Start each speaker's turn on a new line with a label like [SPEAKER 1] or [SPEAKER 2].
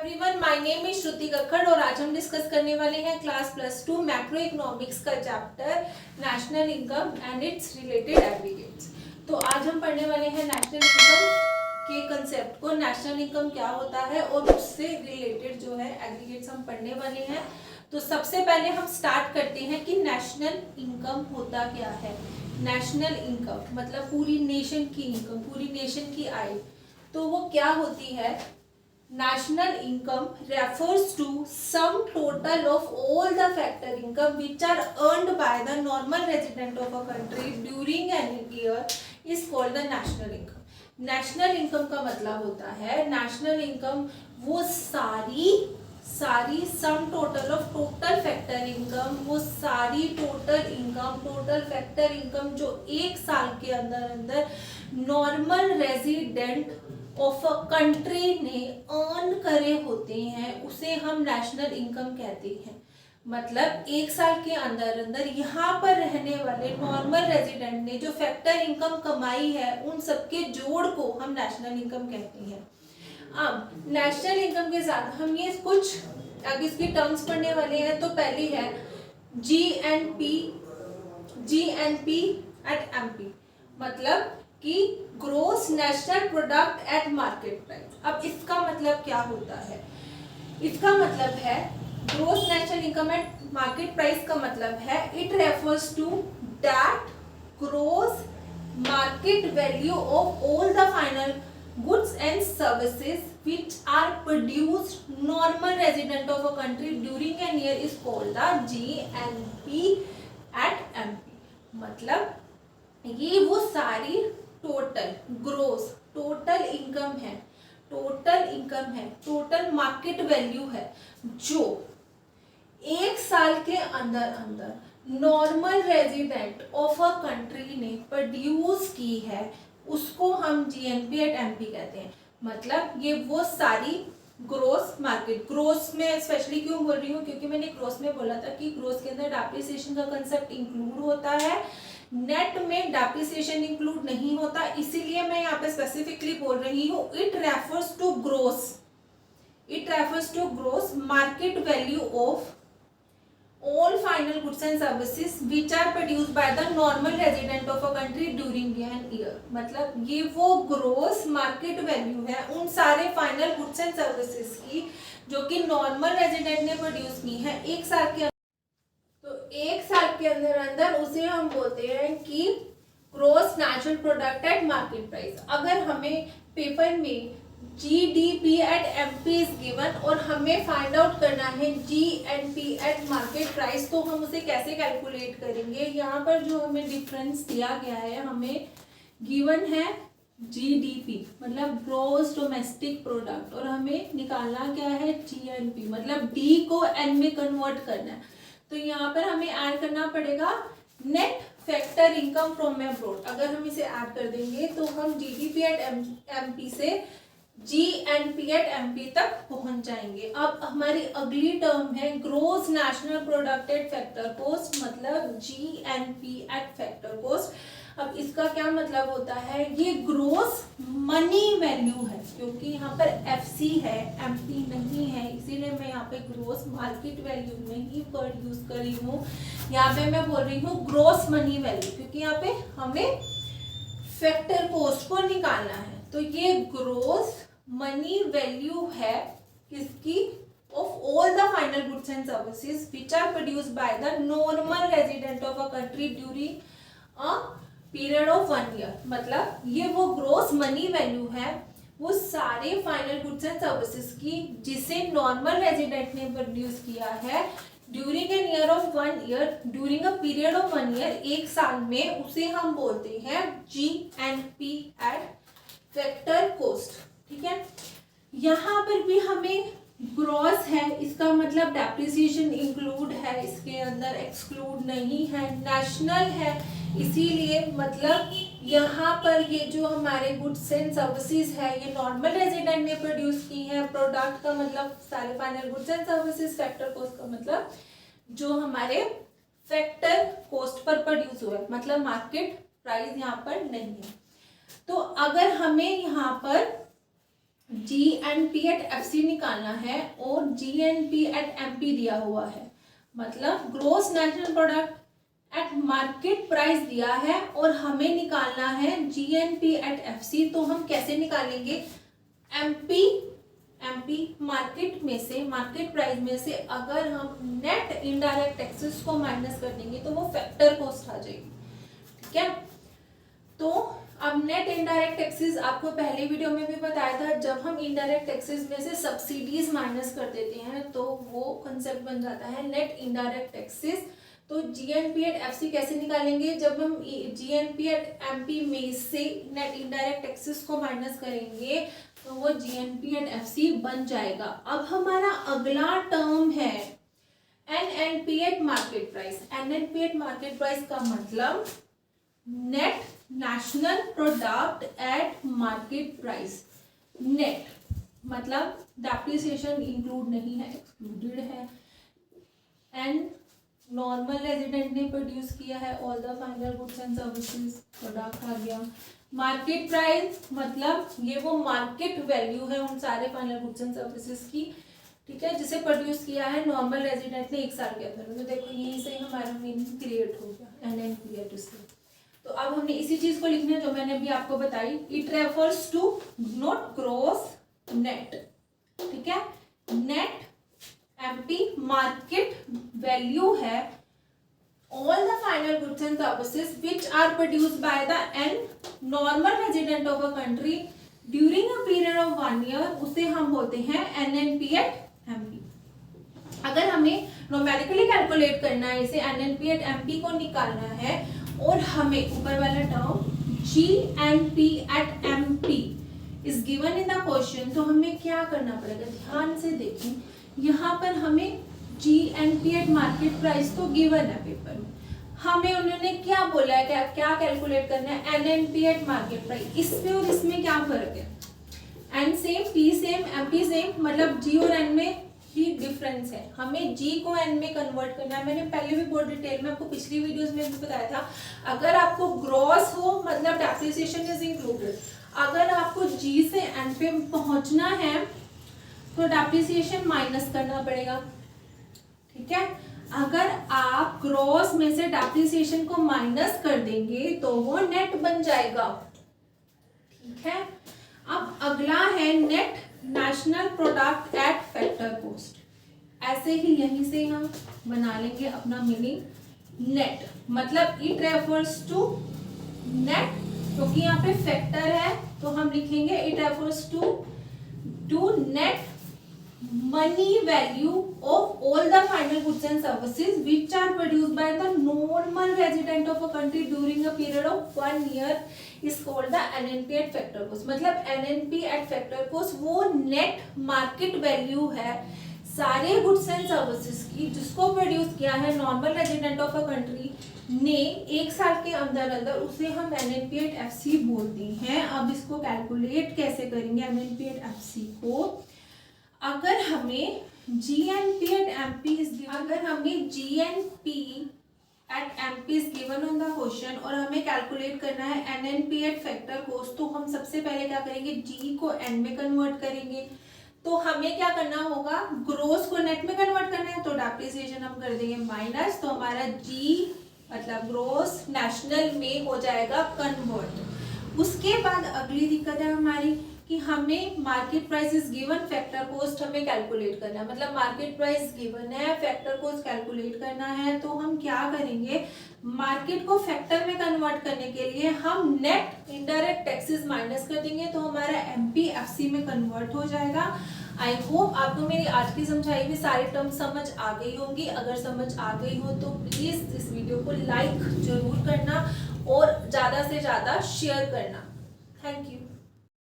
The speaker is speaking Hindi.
[SPEAKER 1] एवरीवन, माय नेम इज श्रुति कक्कड़ और आज हम डिस्कस करने वाले हैं क्लास +2 मैक्रो इकोनॉमिक्स का chapter national income and it's related aggregates. तो आज हम पढ़ने वाले हैं नेशनल इनकम के कंसेप्ट को, नेशनल इनकम क्या होता है और उससे रिलेटेड जो है एग्रीगेट्स हम पढ़ने वाले हैं। तो सबसे पहले हम स्टार्ट करते हैं कि नेशनल इनकम होता क्या है। नेशनल इनकम मतलब पूरी नेशन की इनकम, पूरी नेशन की आय। तो वो क्या होती है? National income refers to sum total of all the factor income which are earned by the normal resident of a country during an year is called the national income. National income का मतलब होता है, national income वो सारी sum total of total factor income, वो सारी total income, total factor income जो एक साल के अंदर normal resident of a country ने अर्न करे होते हैं, उसे हम नेशनल इनकम कहते हैं। मतलब एक साल के अंदर यहाँ पर रहने वाले नॉर्मल रेजिडेंट ने जो फैक्टर इनकम कमाई है उन सबके जोड़ को हम नेशनल इनकम कहते हैं। अब नेशनल इनकम के साथ हम ये कुछ आगे इसकी टर्म्स पढ़ने वाले हैं। तो पहली है जीएनपी एट एमपी, मतलब कि gross national product at market price. अब इसका मतलब क्या होता है? इसका मतलब है gross national income at market price का मतलब है it refers to that gross market value of all the final goods and services which are produced normal resident of a country during an year is called the GNP at MP। मतलब ये वो सारी टोटल ग्रोस टोटल इनकम है, टोटल मार्केट वैल्यू है जो एक साल के अंदर normal resident of a country ने प्रोड्यूस की है, उसको हम जीएनपी एट एमपी कहते हैं। मतलब ये वो सारी ग्रोस मार्केट, ग्रोस में स्पेशली क्यों बोल रही हूँ क्योंकि मैंने ग्रोस में बोला था कि ग्रोस के अंदर डेप्रिसिएशन का कंसेप्ट इंक्लूड होता है, नेट में डेप्रिसिएशन इंक्लूड नहीं होता, इसीलिए मैं यहाँ पे स्पेसिफिकली बोल रही हूँ it refers to gross market value of all final goods and services which are produced by the normal resident of a country during an year। मतलब ये वो ग्रोस मार्केट वैल्यू है उन सारे फाइनल गुड्स एंड सर्विसेज की जो कि नॉर्मल रेजिडेंट ने प्रोड्यूस की है एक साल के अंदर। तो एक साल के अंदर उसे हम बोलते हैं कि gross national product at market price. अगर हमें पेपर में GDP at MP is given और हमें फाइंड आउट करना है GNP एट मार्केट प्राइस, तो हम उसे कैसे कैलकुलेट करेंगे? यहाँ पर जो हमें डिफरेंस दिया गया है, हमें गिवन है GDP मतलब ग्रोस डोमेस्टिक प्रोडक्ट और हमें निकालना क्या है GNP मतलब D को N में कन्वर्ट करना है। तो यहाँ पर हमें ऐड करना पड़ेगा net factor income from abroad. अगर हम इसे ऐड कर देंगे तो हम GDP एट एमपी से GNP एट एमपी तक पहुंच जाएंगे। अब हमारी अगली टर्म है gross national product at factor cost, मतलब GNP एट फैक्टर कॉस्ट। अब इसका क्या मतलब होता है? ये ग्रोस मनी वैल्यू है, क्योंकि यहाँ पर FC है MP नहीं है, इसीलिए मैं यहाँ पे ग्रोस मार्केट वैल्यू नहीं वर्ड यूज कर रही हूँ। यहाँ पे मैं बोल रही हूँ ग्रोस मनी वैल्यू, क्योंकि यहाँ पे हमें फैक्टर कॉस्ट को निकालना है। तो ये ग्रोस मनी वैल्यू है किसकी? Of all the final goods and services which are produced by the normal resident of a country during a period of 1 year. मतलब ये वो ग्रोस मनी वैल्यू है वो सारे फाइनल गुड्स एंड सर्विसेज की जिसे नॉर्मल रेजिडेंट ने प्रोड्यूस किया है during an year of 1 year, during a period of 1 year, एक साल में, उसे हम बोलते हैं GNP एट फैक्टर कॉस्ट। ठीक है, यहाँ पर भी हमें ग्रॉस है, इसका मतलब डेप्रिसिएशन इंक्लूड है, इसके अंदर एक्सक्लूड नहीं है, नेशनल है, इसीलिए मतलब यहाँ पर ये जो हमारे गुड्स एंड सर्विसेज है ये नॉर्मल रेजिडेंट ने प्रोड्यूस की है। प्रोडक्ट का मतलब सारे final goods and services, factor cost का मतलब जो हमारे फैक्टर कॉस्ट पर प्रोड्यूस हुआ है, मतलब मार्केट प्राइस यहाँ पर नहीं है। तो अगर हमें यहाँ पर GNP एट FC निकालना है और GNP एट MP दिया हुआ है, मतलब gross national product at market price दिया है और हमें निकालना है GNP एट FC। तो हम कैसे निकालेंगे? MP मार्केट में से, मार्केट प्राइस में से अगर हम नेट इनडायरेक्ट टैक्सेस को माइनस कर देंगे तो वो फैक्टर कॉस्ट आ जाएगी। ठीक है, तो अब नेट इनडायरेक्ट टैक्सेस आपको पहले वीडियो में भी बताया था, जब हम इनडायरेक्ट टैक्सेस में से सब्सिडीज माइनस कर देते हैं तो वो कंसेप्ट बन जाता है नेट इनडायरेक्ट टैक्सेस। तो GNP एट FC कैसे निकालेंगे? जब हम GNP एट MP में से नेट इनडायरेक्ट टैक्सेस को माइनस करेंगे तो वो GNP एट FC बन जाएगा। अब हमारा अगला टर्म है NNP at market price. NNP at market price का मतलब net national product at market price. Net मतलब डेप्रिसिएशन इंक्लूड नहीं है, एक्सक्लूडेड है। एंड नॉर्मल रेजिडेंट ने प्रोड्यूस किया है all the final goods and services, product आ गया। मार्केट प्राइस मतलब ये वो मार्केट वैल्यू है उन सारे फाइनल गुड्स एंड सर्विसेज की, ठीक है, जिसे प्रोड्यूस किया है नॉर्मल रेजिडेंट ने 1 साल के अंदर। तो देखो यहीं से हमारा मीनिंग क्रिएट हो गया NNP एट इसलिए। तो अब हमने इसी चीज को लिखना है जो मैंने अभी आपको बताई। It refers to not gross net, ठीक है। नेट MP मार्केट वैल्यू है all the final goods and services which are produced by the normal resident of a country during a period of 1 year, उसे हम बोलते हैं NNP एट MP। अगर हमें नोमेरिकली कैलकुलेट करना है इसे NNP एट MP को निकालना है और हमें ऊपर वाला term GNP at MP is given in the question, तो हमें क्या करना पड़ेगा? ध्यान से देखें, यहाँ पर हमें GNP एट मार्केट प्राइस तो गिवन है पेपर में, हमें उन्होंने क्या बोला है, क्या कैलकुलेट करना है? NNP at market price. इसमें और इसमें क्या फर्क है? N same, P same, MP same, मतलब G और N में ही डिफरेंस है। हमें G को N में कन्वर्ट करना है। मैंने पहले भी बहुत डिटेल में आपको पिछली वीडियोस में भी बताया था, अगर आपको ग्रॉस हो मतलब डेप्रिसिएशन इज इंक्लूडेड, अगर आपको G से N पे पहुंचना है तो डेप्रिसिएशन माइनस करना पड़ेगा, ठीक है। अगर आप ग्रॉस में से डेप्रिसिएशन को माइनस कर देंगे तो वो नेट बन जाएगा, ठीक है। अब अगला है net national product at factor cost. ऐसे ही यहीं से हम बना लेंगे अपना मीनिंग। नेट मतलब इट रेफर्स टू नेट, क्योंकि यहाँ पे फैक्टर है तो हम लिखेंगे it refers to net money value of all the final goods and services which are produced by the normal resident of a country during a period of 1 year is called the NNP at factor cost। मतलब NNP at factor cost वो नेट मार्केट वैल्यू है सारे गुड्स एंड सर्विसेज की जिसको प्रोड्यूस किया है normal resident of a country ने 1 साल के अंदर अंदर, उसे हम NNP at FC बोलते हैं। अब इसको कैलकुलेट कैसे करेंगे NNP at FC को? अगर हमें GNP at MP is given, अगर हमें GNP at MP is given on the question और हमें कैलकुलेट करना है NNP एट फैक्टर कॉस्ट, तो हम सबसे पहले क्या करेंगे? G को N में कन्वर्ट करेंगे। तो हमें क्या करना होगा? ग्रोस को नेट में कन्वर्ट करना है, तो डेप्रिसिएशन हम कर देंगे माइनस, तो हमारा G मतलब ग्रोस नेशनल में हो जाएगा कन्वर्ट। उसके बाद अगली दिक्कत है हमारी कि हमें market price is given, factor cost हमें कैलकुलेट करना है। मतलब मार्केट प्राइस गिवन है, फैक्टर कॉस्ट कैलकुलेट करना है, तो हम क्या करेंगे? मार्केट को फैक्टर में कन्वर्ट करने के लिए हम नेट इनडायरेक्ट टैक्सेस माइनस कर देंगे, तो हमारा MP FC में कन्वर्ट हो जाएगा। आई होप आपको मेरी आज की समझाई हुई सारी टर्म समझ आ गई होंगी। अगर समझ आ गई हो तो प्लीज इस वीडियो को लाइक जरूर करना और ज्यादा से ज्यादा शेयर करना। Thank you.